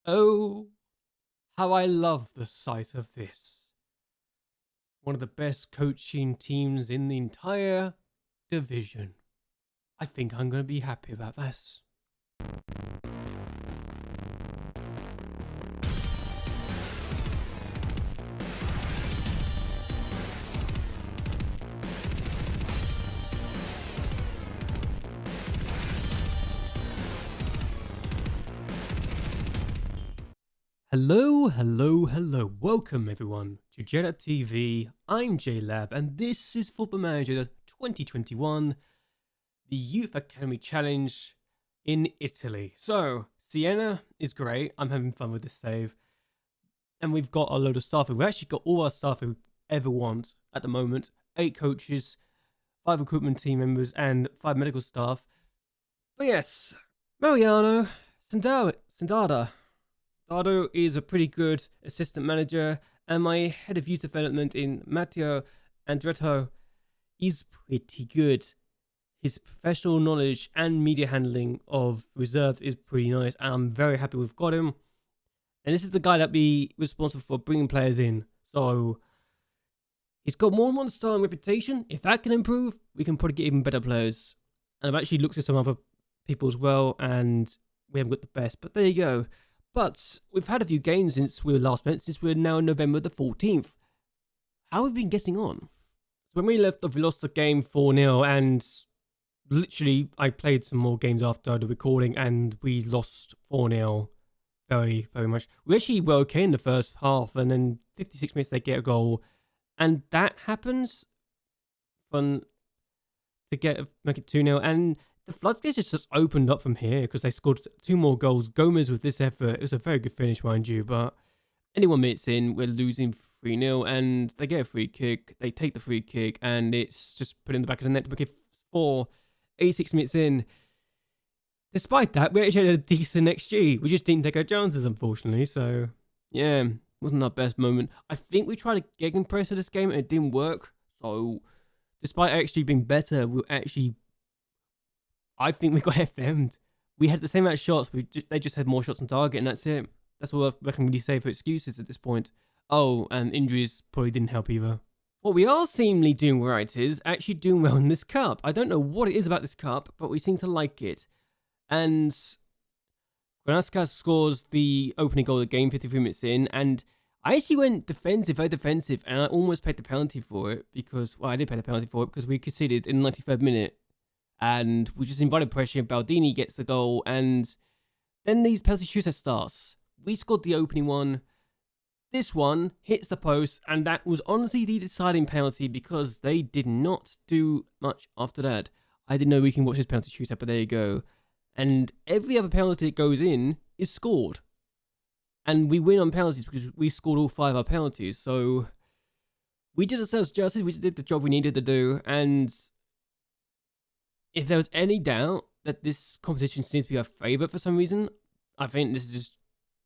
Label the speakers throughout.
Speaker 1: Oh, how I love the sight of this. One of the best coaching teams in the entire division. I think I'm going to be happy about this. Hello. Welcome everyone to JLABTV. I'm JLAB and this is Football Manager 2021, the Youth Academy Challenge in Italy. So, Siena is great. I'm having fun with this save. And we've got a load of staff. We've actually got all our staff we ever want at the moment. 8 coaches, 5 recruitment team members, and 5 medical staff. But yes, Mariano Sandada is a pretty good assistant manager, and my head of youth development in Matteo Andretto is pretty good. His professional knowledge and media handling of reserve is pretty nice, and I'm very happy we've got him. And this is the guy that be responsible for bringing players in. So he's got more than 1 star in reputation. If that can improve, we can probably get even better players. And I've actually looked at some other people as well, and we haven't got the best. But there you go. But we've had a few games since we were last met, since we're now November the 14th. How have we been getting on? So when we left off, we lost the game 4-0, and literally I played some more games after the recording, and we lost 4-0 very much. We actually were okay in the first half, and then 56 minutes they get a goal, and that happens to make it 2-0, and the floodgates just opened up from here because they scored 2 more goals. Gomez with this effort, it was a very good finish, mind you, but 21 minutes in, we're losing 3-0, and they get a free kick. They take the free kick, and it's just put in the back of the net to make it 4. 86 minutes in. Despite that, we actually had a decent XG. We just didn't take our chances, unfortunately, so yeah, wasn't our best moment. I think we tried to gegenpress for this game, and it didn't work, so despite actually being better, I think we got FM'd. We had the same amount of shots, they just had more shots on target, and that's it. That's all I can really say for excuses at this point. Oh, and injuries probably didn't help either. What we are seemingly doing right is actually doing well in this cup. I don't know what it is about this cup, but we seem to like it. And Granaskas scores the opening goal of the game 53 minutes in, and I actually went very defensive, and I almost paid the penalty for it because, well, I did pay the penalty for it because we conceded in the 93rd minute. And we just invited pressure. Baldini gets the goal, and then these penalty shootout starts. We scored the opening one. This one hits the post, and that was honestly the deciding penalty because they did not do much after that. I didn't know we can watch this penalty shootout, but there you go. And every other penalty that goes in is scored. And we win on penalties because we scored all 5 of our penalties. So we did ourselves justice. We did the job we needed to do, and if there was any doubt that this competition seems to be our favourite for some reason, I think this just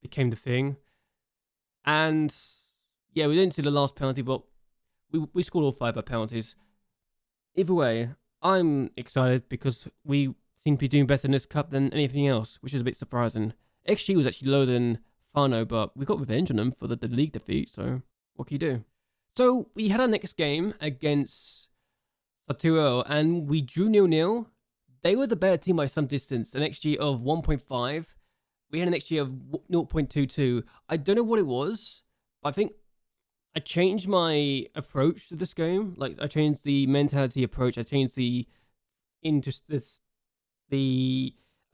Speaker 1: became the thing. And yeah, we didn't see the last penalty, but we scored all 5 of our penalties. Either way, I'm excited because we seem to be doing better in this cup than anything else, which is a bit surprising. XG was actually lower than Fano, but we got revenge on them for the league defeat, so what can you do? So we had our next game against Arturo, and we drew 0-0. They were the better team by some distance, an XG of 1.5. We had an XG of 0.22. I don't know what it was, but I think I changed my approach to this game. Like, I changed the mentality approach. I changed the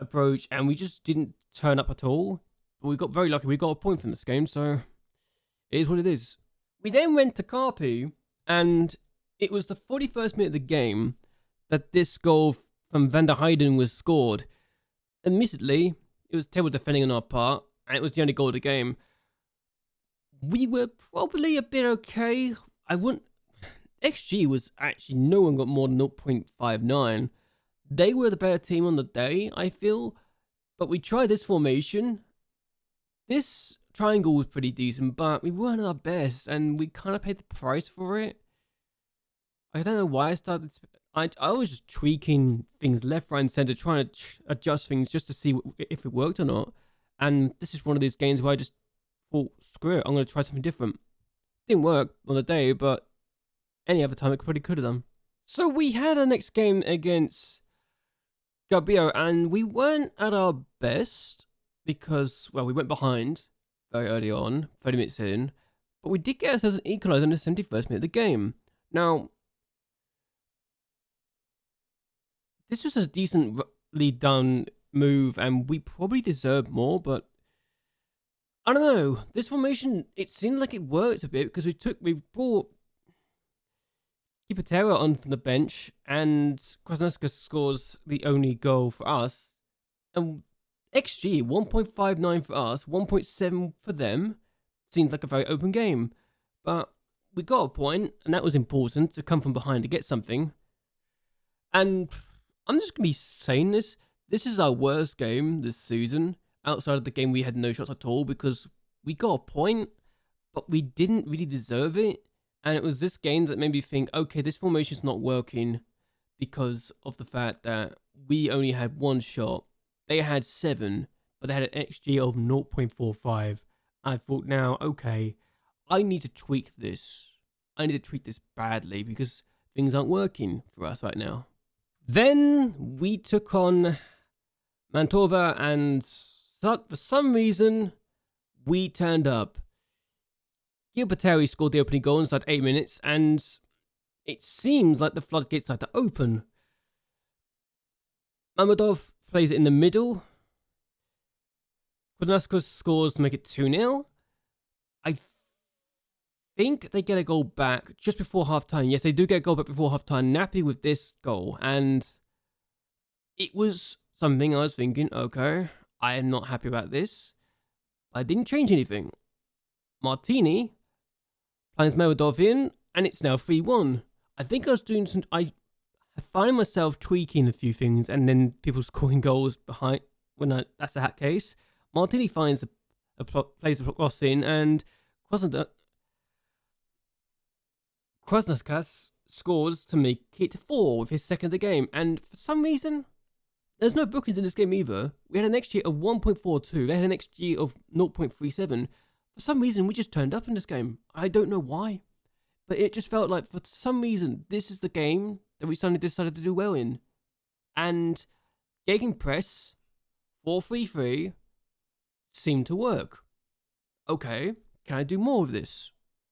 Speaker 1: approach, and we just didn't turn up at all. But we got very lucky. We got a point from this game, so it is what it is. We then went to Carpu, and it was the 41st minute of the game that this goal from Van der Heyden was scored. Admittedly, it was terrible defending on our part, and it was the only goal of the game. We were probably a bit okay. XG was actually, no one got more than 0.59. They were the better team on the day, I feel. But we tried this formation. This triangle was pretty decent, but we weren't at our best, and we kind of paid the price for it. I don't know why I started. I was just tweaking things left, right, and center, trying to adjust things just to see if it worked or not. And this is one of these games where I just thought, screw it, I'm going to try something different. Didn't work on the day, but any other time it probably could have done. So we had our next game against Gabio, and we weren't at our best because, well, we went behind very early on, 30 minutes in, but we did get ourselves an equaliser in the 71st minute of the game. Now, this was a decently done move, and we probably deserved more, but I don't know. This formation, it seemed like it worked a bit because we brought Kipatera on from the bench, and Krasnodar scores the only goal for us. And XG, 1.59 for us, 1.7 for them. Seems like a very open game. But we got a point, and that was important, to come from behind to get something. And I'm just going to be saying this. This is our worst game this season. Outside of the game, we had no shots at all because we got a point, but we didn't really deserve it. And it was this game that made me think, okay, this formation's not working because of the fact that we only had one shot. They had 7, but they had an XG of 0.45. I thought, now, okay, I need to tweak this. I need to tweak this badly because things aren't working for us right now. Then we took on Mantova, and for some reason, we turned up. Gilberteri scored the opening goal inside 8 minutes, and it seems like the floodgates started to open. Mamadov plays it in the middle. Kodnaskos scores to make it 2-0. I think they get a goal back just before half-time. Yes, they do get a goal back before half-time. Nappy with this goal, and it was something I was thinking, okay, I am not happy about this. I didn't change anything. Martini plans Mamadov in, and it's now 3-1. I think I was doing some... I find myself tweaking a few things, and then people scoring goals behind when that's the case. Martini finds plays the cross in, and Krasnodar scores to make it 4 with his second of the game. And for some reason, there's no bookings in this game either. We had an XG of 1.42. They had an XG of 0.37. For some reason, we just turned up in this game. I don't know why, but it just felt like for some reason, this is the game that we suddenly decided to do well in. And gegenpress 4-3-3 seemed to work. Okay, can I do more of this?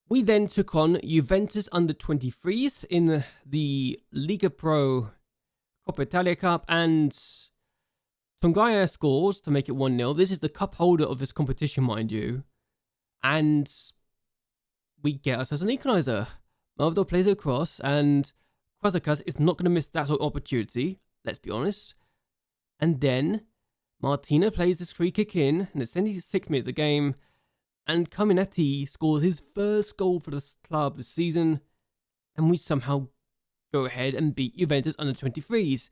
Speaker 1: We then took on Juventus under-23s in the Liga Pro Coppa Italia Cup, and Tongaya scores to make it 1-0. This is the cup holder of this competition, mind you. And we get ourselves an equaliser. Malvador plays it across, and Krasnodar is not going to miss that sort of opportunity, let's be honest. And then Martina plays this free kick in the 76th minute of the game, and Caminati scores his first goal for the club this season, and we somehow go ahead and beat Juventus under-23s.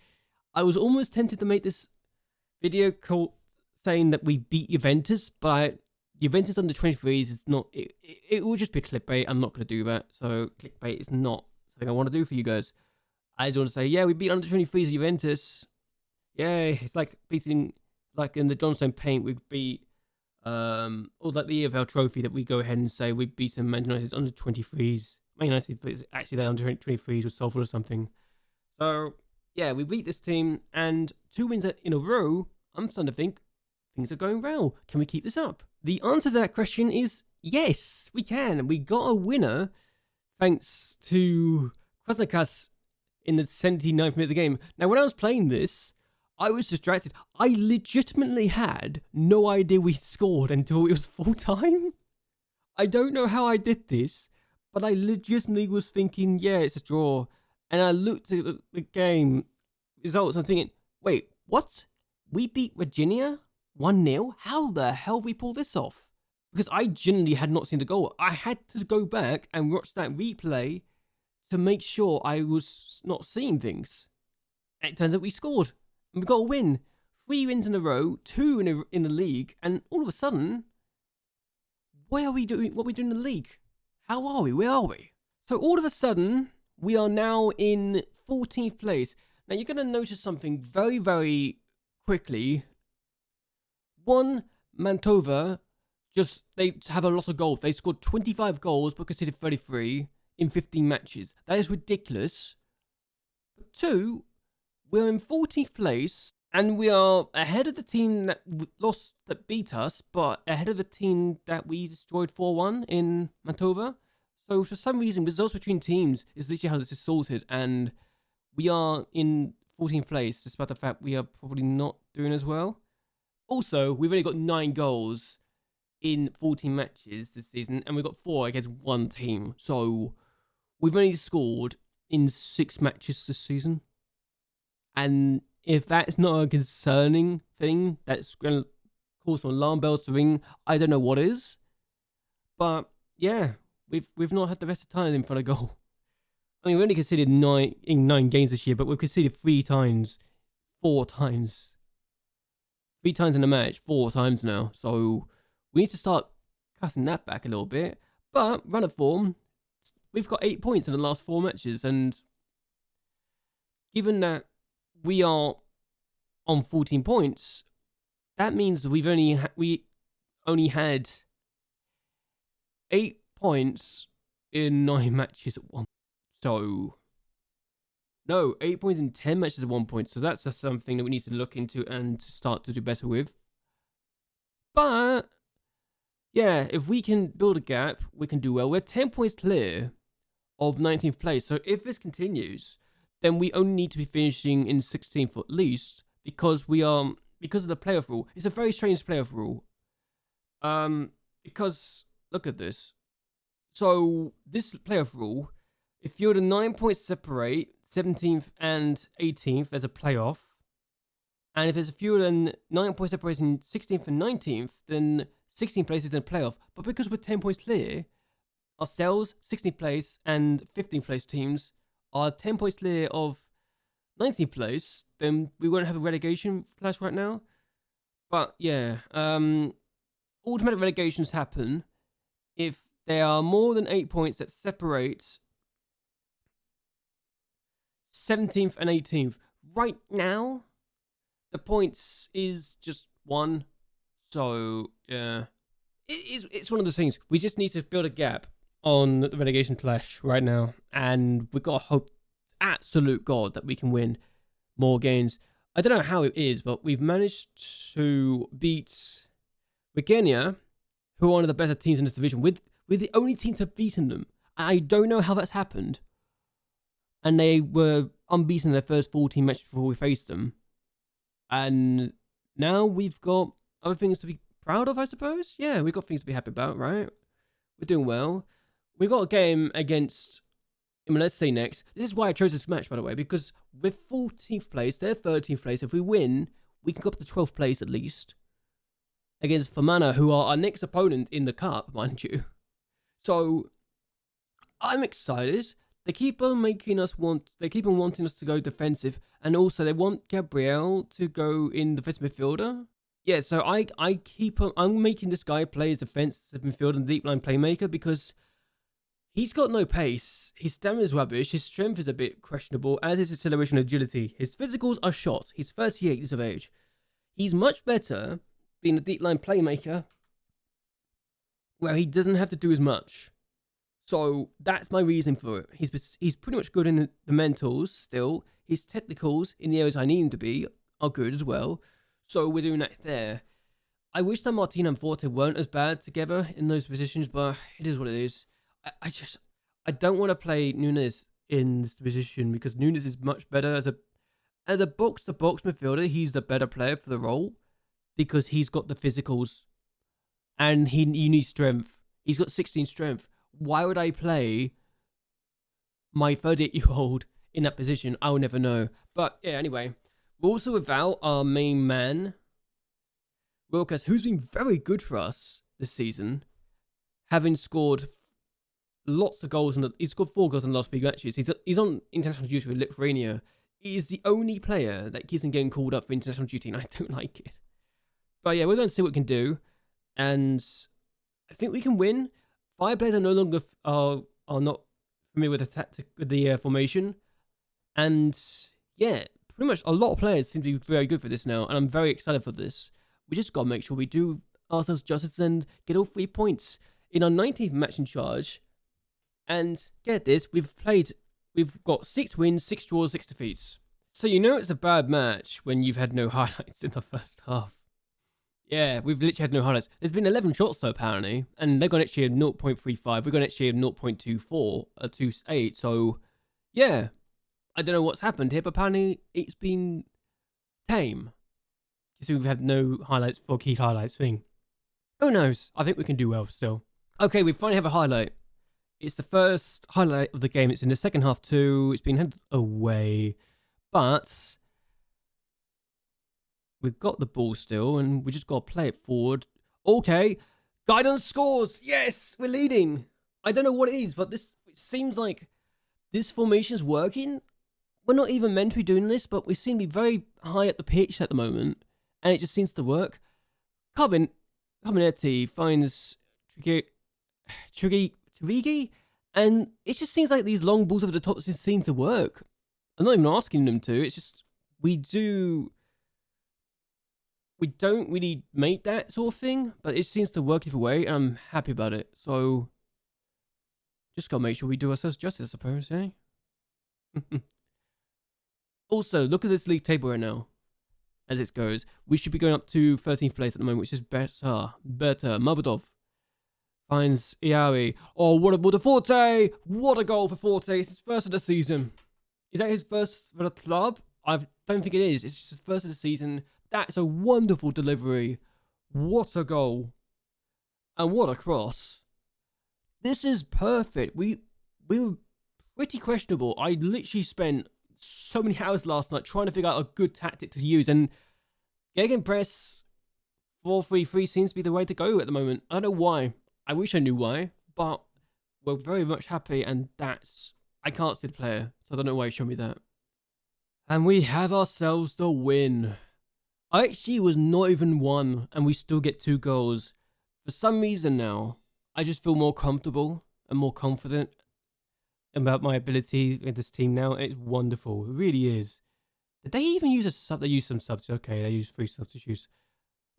Speaker 1: I was almost tempted to make this video saying that we beat Juventus, but Juventus under-23s is not... It will just be clickbait. I'm not going to do that. So clickbait is not something I want to do for you guys. I just want to say, yeah, we beat under-23s Juventus. Yeah, it's like beating... Like in the Johnstone Paint, we beat... or like the EFL Trophy that we go ahead and say we beat some Man United's under-23s. Man United, actually their under-23s with Salford or something. So, yeah, we beat this team, and 2 wins in a row. I'm starting to think things are going well. Can we keep this up? The answer to that question is yes, we can. We got a winner thanks to Krasnodar in the 79th minute of the game. Now, when I was playing this, I was distracted. I legitimately had no idea we scored until it was full time. I don't know how I did this, but I legitimately was thinking, yeah, it's a draw. And I looked at the game results and thinking, wait, what? We beat Virginia 1-0? How the hell we pull this off? Because I genuinely had not seen the goal. I had to go back and watch that replay to make sure I was not seeing things. And it turns out we scored. And we got a win. 3 wins in a row, 2 in the league, and all of a sudden, what are we doing in the league? How are we? Where are we? So all of a sudden, we are now in 14th place. Now you're going to notice something very, very quickly. One, Mantova, they have a lot of goals. They scored 25 goals but conceded 33 in 15 matches. That is ridiculous. But 2, we're in 14th place, and we are ahead of the team that beat us, but ahead of the team that we destroyed 4-1 in Mantova. So for some reason, results between teams is literally how this is sorted, and we are in 14th place, despite the fact we are probably not doing as well. Also, we've only got 9 goals in 14 matches this season, and we've got 4 against 1 team. So we've only scored in 6 matches this season. And if that's not a concerning thing, that's going to cause some alarm bells to ring, I don't know what is. But yeah, we've not had the rest of the time in front of goal. I mean, we only conceded 9 games this year, but we've conceded 3 times, 4 times. 3 times in a match, 4 times now. So we need to start cutting that back a little bit. But run of form, we've got 8 points in the last 4 matches, and given that we are on 14 points, that means that we only had 8 points in 9 matches at once. So, no, 8 points in 10 matches at 1 point. So that's just something that we need to look into and to start to do better with. But yeah, if we can build a gap, we can do well. We're 10 points clear of 19th place. So if this continues, then we only need to be finishing in 16th at least, because because of the playoff rule. It's a very strange playoff rule. Because look at this. So this playoff rule, if you're the 9 points separate 17th and 18th, there's a playoff. And if there's fewer than 9 points separating 16th and 19th, then 16th place is in a playoff. But because we're 10 points clear, ourselves, 16th place, and 15th place teams are 10 points clear of 19th place, then we won't have a relegation clash right now. But yeah, automatic relegations happen if there are more than 8 points that separate 17th and 18th. Right now, the points is just 1. So yeah, it's one of those things. We just need to build a gap on the relegation clash right now, and we've got to hope, absolute God, that we can win more games. I don't know how it is, but we've managed to beat Regenia, who are one of the better teams in this division. We're the only team to have beaten them. I don't know how that's happened. And they were unbeaten in their first 14 matches before we faced them. And now we've got other things to be proud of, I suppose. Yeah, we've got things to be happy about, right? We're doing well. We've got a game against, let's say next. This is why I chose this match, by the way, because we're 14th place, they're 13th place. If we win, we can go up to 12th place at least. Against Fermanagh, who are our next opponent in the cup, mind you. So, I'm excited. They keep on wanting us to go defensive, and also they want Gabriel to go in defensive midfielder. Yeah, so I'm making this guy play as defensive midfielder and deep line playmaker because he's got no pace. His stamina is rubbish. His strength is a bit questionable, as is his acceleration and agility. His physicals are shot. He's 38 years of age. He's much better being a deep line playmaker, where he doesn't have to do as much. So that's my reason for it. He's pretty much good in the mentals still. His technicals in the areas I need him to be are good as well. So we're doing that there. I wish that Martina and Forte weren't as bad together in those positions, but it is what it is. I don't want to play Nunes in this position because Nunes is much better as a box-to-box midfielder. He's the better player for the role because he's got the physicals and he needs strength. He's got 16 strength. Why would I play my 38-year-old in that position? I'll never know. But yeah, anyway, we're also without our main man, Wilkas, who's been very good for us this season, having scored lots of goals. He's scored 4 goals in the last 3 matches. He's on international duty with Lithuania. He is the only player that keeps on getting called up for international duty, and I don't like it. But yeah, we're going to see what we can do, and I think we can win. 5 players are no longer are not familiar with the tactic, with the formation, and yeah, pretty much a lot of players seem to be very good for this now, and I'm very excited for this. We just got to make sure we do ourselves justice and get all 3 points in our 19th match in charge. And get this, we've got 6 wins, 6 draws, 6 defeats. So you know it's a bad match when you've had no highlights in the first half. Yeah, we've literally had no highlights. There's been 11 shots though, apparently. And they've got actually a 0.35. We've got actually a 0.24, a 28. So, yeah. I don't know what's happened here, but apparently it's been tame. So we've had no highlights for key highlights thing. Who knows? I think we can do well still. Okay, we finally have a highlight. It's the first highlight of the game. It's in the second half too. It's been handed away. But we've got the ball still, and we just got to play it forward. Okay, Guidance scores. Yes, we're leading. I don't know what it is, but it seems like this formation is working. We're not even meant to be doing this, but we seem to be very high at the pitch at the moment, and it just seems to work. Carbonetti finds Triggy, and it just seems like these long balls over the top just seem to work. I'm not even asking them to. It's just we don't really make that sort of thing, but it seems to work either way, and I'm happy about it. So just gotta make sure we do ourselves justice, I suppose, eh? Also, look at this league table right now. As it goes, we should be going up to 13th place at the moment, which is better. Mavadov finds Iari. Oh, what a Forte! What a goal for Forte! It's his first of the season. Is that his first for the club? I don't think it is. It's just his first of the season. That's a wonderful delivery. What a goal. And what a cross. This is perfect. We were pretty questionable. I literally spent so many hours last night trying to figure out a good tactic to use. And Gegenpress 4-3-3 seems to be the way to go at the moment. I don't know why. I wish I knew why. But we're very much happy. And that's... I can't see the player, so I don't know why he showed me that. And we have ourselves the win. I actually was not even 1, and we still get 2 goals. For some reason now, I just feel more comfortable and more confident about my ability in this team now. It's wonderful. It really is. Did they even use a sub? They used some subs. Okay, they used 3 substitutes.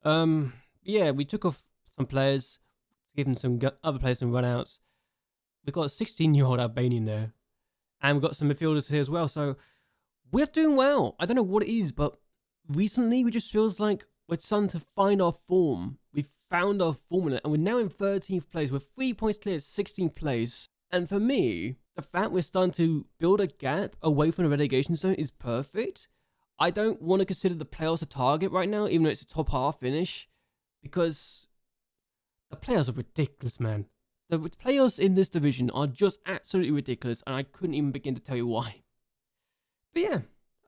Speaker 1: Yeah, we took off some players, given some other players some run-outs. We've got a 16-year-old Albanian there. And we've got some midfielders here as well. So we're doing well. I don't know what it is, but recently it just feels like we're starting to find our form. We've found our formula, and we're now in 13th place. We're 3 points clear at 16th place. And for me, the fact we're starting to build a gap away from the relegation zone is perfect. I don't want to consider the playoffs a target right now, even though it's a top half finish, because the playoffs are ridiculous, man. The players in this division are just absolutely ridiculous, and I couldn't even begin to tell you why. But yeah,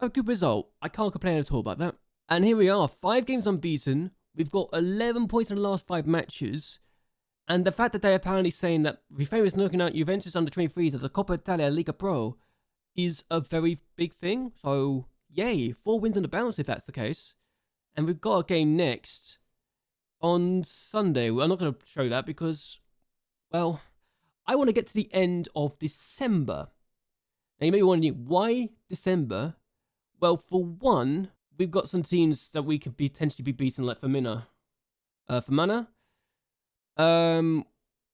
Speaker 1: a good result. I can't complain at all about that. And here we are, 5 games unbeaten. We've got 11 points in the last 5 matches. And the fact that they're apparently saying that Riferi is knocking out Juventus under 23s at the Coppa Italia Liga Pro is a very big thing. So, yay, 4 wins on the bounce if that's the case. And we've got a game next on Sunday. I'm not going to show that because... well, I want to get to the end of December. Now, you may be wondering, why December? Well, for one, we've got some teams that we could potentially be beaten, like Femina.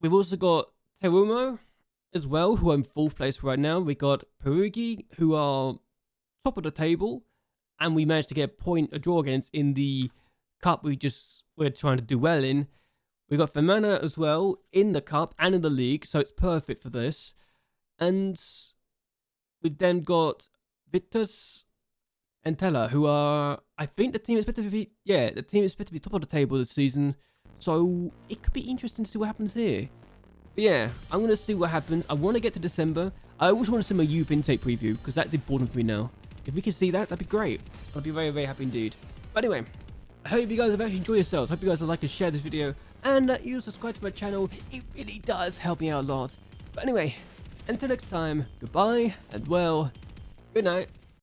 Speaker 1: We've also got Terumo as well, who are in 4th place right now. We got Perugi, who are top of the table. And we managed to get a draw against in the cup we're trying to do well in. We got Femana as well in the cup and in the league, so it's perfect for this. And we've then got Vitus and Tella, who are, I think the team is expected to be, the team is expected to be top of the table this season. So it could be interesting to see what happens here. But yeah, I'm going to see what happens. I want to get to December. I always want to see my youth intake preview because that's important for me now. If we can see that, that'd be great. I'd be very, very happy indeed. But anyway, I hope you guys have actually enjoyed yourselves. Hope you guys will like and share this video. And that you subscribe to my channel. It really does help me out a lot. But anyway, until next time, goodbye and well, good night.